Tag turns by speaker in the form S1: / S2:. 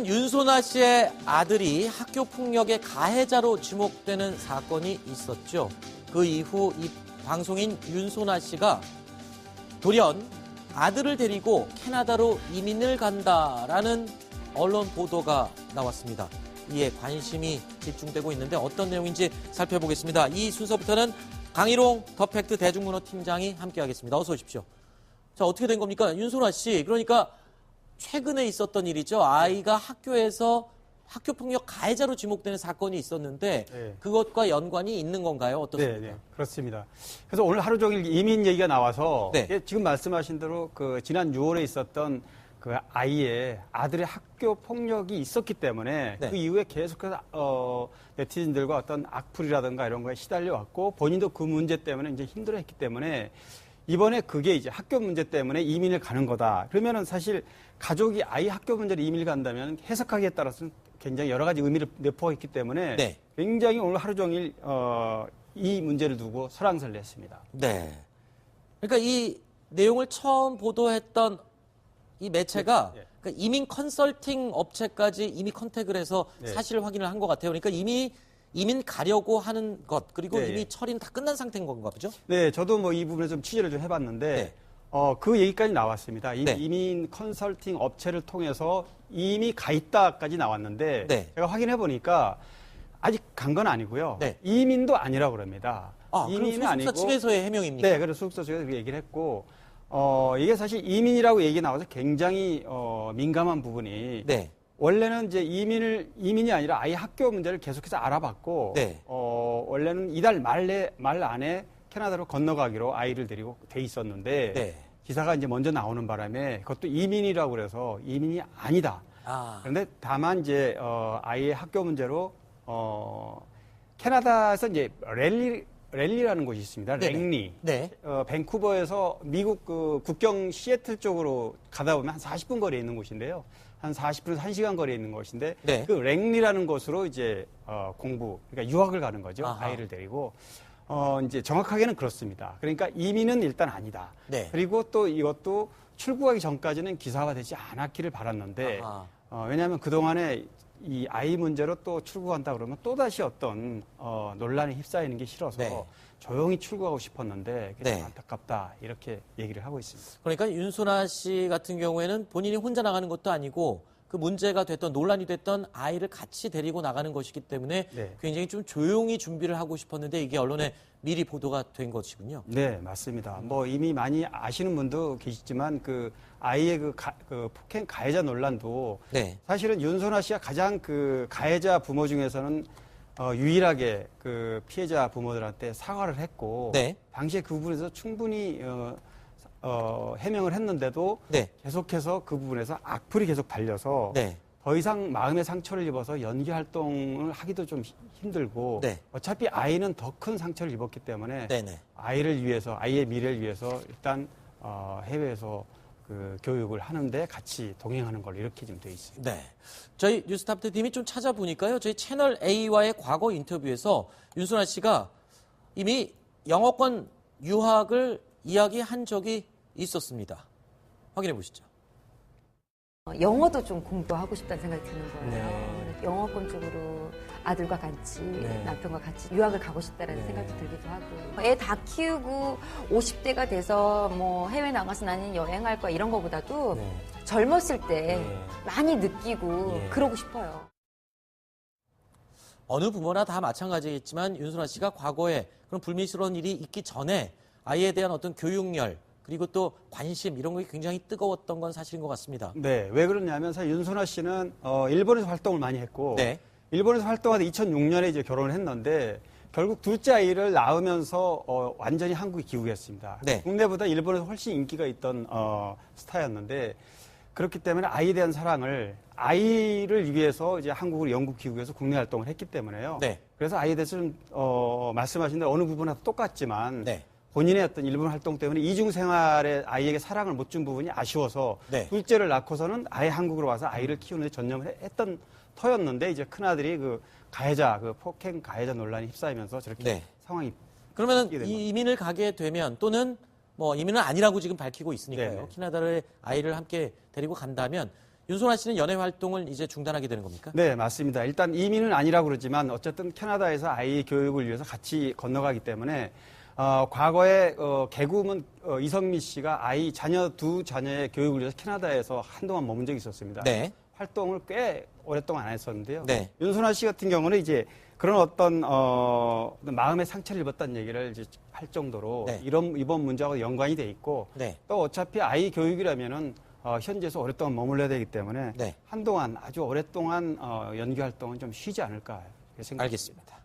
S1: 윤소나 씨의 아들이 학교 폭력의 가해자로 지목되는 사건이 있었죠. 그 이후 이 방송인 윤소나 씨가 돌연 아들을 데리고 캐나다로 이민을 간다라는 언론 보도가 나왔습니다. 이에 관심이 집중되고 있는데 어떤 내용인지 살펴보겠습니다. 이 순서부터는 강희롱 더 팩트 대중문화 팀장이 함께하겠습니다. 어서 오십시오. 자, 어떻게 된 겁니까? 윤소나 씨, 그러니까 최근에 있었던 일이죠. 아이가 학교에서 학교폭력 가해자로 지목되는 사건이 있었는데
S2: 네.
S1: 그것과 연관이 있는 건가요? 어떻습니까?
S2: 네, 그렇습니다. 그래서 오늘 하루 종일 이민 얘기가 나와서
S1: 네.
S2: 지금 말씀하신 대로 그 지난 6월에 있었던 그 아들의 학교 폭력이 있었기 때문에
S1: 네.
S2: 그 이후에 계속해서 네티즌들과 어떤 악플이라든가 이런 거에 시달려 왔고 본인도 그 문제 때문에 이제 힘들어했기 때문에 이번에 그게 이제 학교 문제 때문에 이민을 가는 거다. 그러면은 사실 가족이 아이 학교 문제로 이민을 간다면 해석하기에 따라서는 굉장히 여러 가지 의미를 내포했기 때문에
S1: 네.
S2: 굉장히 오늘 하루 종일 이 문제를 두고 설왕설래 했습니다.
S1: 네. 그러니까 이 내용을 처음 보도했던 이 매체가
S2: 네.
S1: 그러니까 이민 컨설팅 업체까지 이미 컨택을 해서
S2: 네.
S1: 사실 확인을 한 것 같아요. 그러니까 이미 이민 가려고 하는 것 그리고
S2: 네.
S1: 이미 처리는 다 끝난 상태인 건가 보죠?
S2: 네, 저도 뭐 이 부분에 좀 취재를 좀 해봤는데
S1: 네.
S2: 그 얘기까지 나왔습니다.
S1: 네.
S2: 이민 컨설팅 업체를 통해서 이미 가 있다까지 나왔는데
S1: 네.
S2: 제가 확인해 보니까 아직 간 건 아니고요.
S1: 네.
S2: 이민도 아니라고 그럽니다.
S1: 아, 그럼
S2: 이민은
S1: 소속사
S2: 아니고
S1: 측에서의 해명입니까?
S2: 네, 그래서 소속사 측에서 그 얘기를 했고 이게 사실 이민이라고 얘기 나와서 굉장히 민감한 부분이
S1: 네.
S2: 원래는 이제 이민이 아니라 아이 학교 문제를 계속해서 알아봤고
S1: 네.
S2: 원래는 이달 말 안에 캐나다로 건너가기로 아이를 데리고 돼 있었는데
S1: 네.
S2: 기사가 이제 먼저 나오는 바람에 그것도 이민이라고 그래서 이민이 아니다.
S1: 아.
S2: 그런데 다만 이제 아이의 학교 문제로 캐나다에서 이제 랠리라는 곳이 있습니다.
S1: 네네.
S2: 랭리.
S1: 네.
S2: 밴쿠버에서 미국 그 국경 시애틀 쪽으로 가다 보면 한 40분 거리에 있는 곳인데요. 한 40분에서 1시간 거리에 있는 곳인데
S1: 네.
S2: 그 랭리라는 곳으로 이제 그러니까 유학을 가는 거죠.
S1: 아하.
S2: 아이를 데리고. 이제 정확하게는 그렇습니다. 그러니까 이민은 일단 아니다.
S1: 네.
S2: 그리고 또 이것도 출국하기 전까지는 기사화 되지 않았기를 바랐는데 왜냐하면 그동안에 이 아이 문제로 또 출국한다 그러면 또다시 어떤 논란에 휩싸이는 게 싫어서
S1: 네.
S2: 조용히 출국하고 싶었는데 그게 참
S1: 네.
S2: 안타깝다 이렇게 얘기를 하고 있습니다.
S1: 그러니까 윤소나 씨 같은 경우에는 본인이 혼자 나가는 것도 아니고 그 문제가 됐던 논란이 됐던 아이를 같이 데리고 나가는 것이기 때문에
S2: 네.
S1: 굉장히 좀 조용히 준비를 하고 싶었는데 이게 언론에 미리 보도가 된 것이군요.
S2: 네, 맞습니다. 뭐 이미 많이 아시는 분도 계시지만 그 아이의 그 폭행 가해자 논란도
S1: 네.
S2: 사실은 윤소나 씨가 가장 그 가해자 부모 중에서는 유일하게 그 피해자 부모들한테 사과를 했고
S1: 네.
S2: 당시에 그 부분에서 충분히 해명을 했는데도
S1: 네.
S2: 계속해서 그 부분에서 악플이 계속 달려서
S1: 네.
S2: 더 이상 마음의 상처를 입어서 연기 활동을 하기도 좀 힘들고
S1: 네.
S2: 어차피 아이는 더 큰 상처를 입었기 때문에
S1: 네네.
S2: 아이를 위해서 아이의 미래를 위해서 일단 해외에서 그 교육을 하는데 같이 동행하는 걸로 이렇게 좀 돼 있습니다.
S1: 네. 저희 뉴스타트 팀이 좀 찾아보니까요. 저희 채널 A와의 과거 인터뷰에서 윤소나 씨가 이미 영어권 유학을 이야기한 적이 있었습니다. 확인해 보시죠.
S3: 영어도 좀 공부하고 싶다는 생각이 드는 거예요.
S1: 네.
S3: 그래서 영어권 쪽으로 아들과 같이
S1: 네.
S3: 남편과 같이 유학을 가고 싶다는
S1: 네.
S3: 생각도 들기도 하고 애 다 키우고 50대가 돼서 뭐 해외 나가서 나는 여행할 거야 이런 거보다도
S1: 네.
S3: 젊었을 때
S1: 네.
S3: 많이 느끼고
S1: 네.
S3: 그러고 싶어요.
S1: 어느 부모나 다 마찬가지겠지만 윤소나 씨가 과거에 그런 불미스러운 일이 있기 전에 아이에 대한 어떤 교육열 그리고 또 관심 이런 게 굉장히 뜨거웠던 건 사실인 것 같습니다.
S2: 네, 왜 그러냐면 사실 윤소나 씨는 일본에서 활동을 많이 했고
S1: 네.
S2: 일본에서 활동하다 2006년에 이제 결혼을 했는데 결국 둘째 아이를 낳으면서 완전히 한국에 귀국했습니다.
S1: 네.
S2: 국내보다 일본에서 훨씬 인기가 있던 스타였는데 그렇기 때문에 아이에 대한 사랑을 아이를 위해서 이제 한국으로 영국 귀국해서 국내 활동을 했기 때문에요.
S1: 네.
S2: 그래서 아이에 대해서 좀 말씀하신 대로 어느 부분하고 똑같지만
S1: 네.
S2: 본인의 어떤 일본 활동 때문에 이중 생활에 아이에게 사랑을 못 준 부분이 아쉬워서
S1: 네.
S2: 둘째를 낳고서는 아예 한국으로 와서 아이를 키우는 데 전념을 했던 터였는데 이제 큰아들이 그 폭행 가해자 논란이 휩싸이면서 저렇게
S1: 네.
S2: 상황이
S1: 그러면
S2: 바뀌게 된
S1: 이 이민을 가게 되면 또는 뭐 이민은 아니라고 지금 밝히고 있으니까요.
S2: 네네.
S1: 캐나다를 아이를 함께 데리고 간다면 윤소나 씨는 연애 활동을 이제 중단하게 되는 겁니까?
S2: 네, 맞습니다. 일단 이민은 아니라고 그러지만 어쨌든 캐나다에서 아이 교육을 위해서 같이 건너가기 때문에 과거에 개그우먼 이성미 씨가 자녀 두 자녀의 교육을 위해서 캐나다에서 한동안 머문 적이 있었습니다.
S1: 네.
S2: 활동을 꽤 오랫동안 안 했었는데요.
S1: 네.
S2: 윤소나 씨 같은 경우는 이제 그런 어떤 마음의 상처를 입었다는 얘기를 이제 할 정도로
S1: 네.
S2: 이번 문제하고 연관이 돼 있고
S1: 네.
S2: 또 어차피 아이 교육이라면은 현지에서 오랫동안 머물러야 되기 때문에
S1: 네.
S2: 한동안 아주 오랫동안 연기 활동은 좀 쉬지 않을까 생각합니다.
S1: 알겠습니다.